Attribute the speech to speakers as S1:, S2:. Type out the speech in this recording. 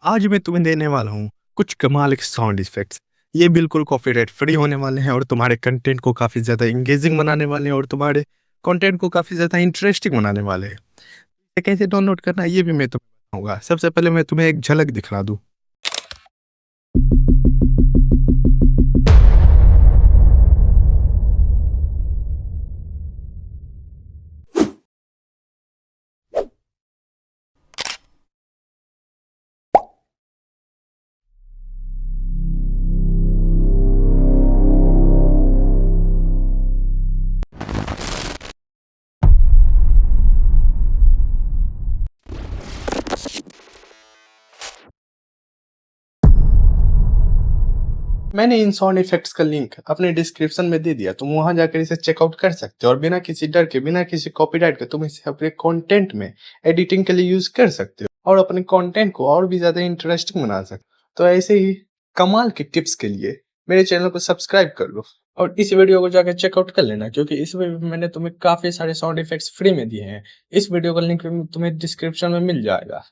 S1: आज मैं तुम्हें देने वाला हूँ कुछ कमाल के साउंड इफेक्ट्स। ये बिल्कुल कॉपीराइट फ्री होने वाले हैं और तुम्हारे कंटेंट को काफ़ी ज़्यादा एंगेजिंग बनाने वाले हैं और तुम्हारे कंटेंट को काफ़ी ज़्यादा इंटरेस्टिंग बनाने वाले हैं। ये कैसे डाउनलोड करना है ये भी मैं तुम्हें बताऊँगा। सबसे पहले मैं तुम्हें एक झलक दिखला दूँ। मैंने इन साउंड इफेक्ट्स का लिंक अपने डिस्क्रिप्शन में दे दिया, तुम वहां जाकर इसे चेकआउट कर सकते हो और बिना किसी डर के, बिना किसी कॉपीराइट के तुम इसे अपने कंटेंट में एडिटिंग के लिए यूज कर सकते हो और अपने कंटेंट को और भी ज्यादा इंटरेस्टिंग बना सकते हो। तो ऐसे ही कमाल के टिप्स के लिए मेरे चैनल को सब्सक्राइब कर लो और इस वीडियो को जाकर चेकआउट कर लेना, क्योंकि इस वीडियो में मैंने तुम्हें काफी सारे साउंड इफेक्ट्स फ्री में दिए हैं। इस वीडियो का लिंक तुम्हें डिस्क्रिप्शन में मिल जाएगा।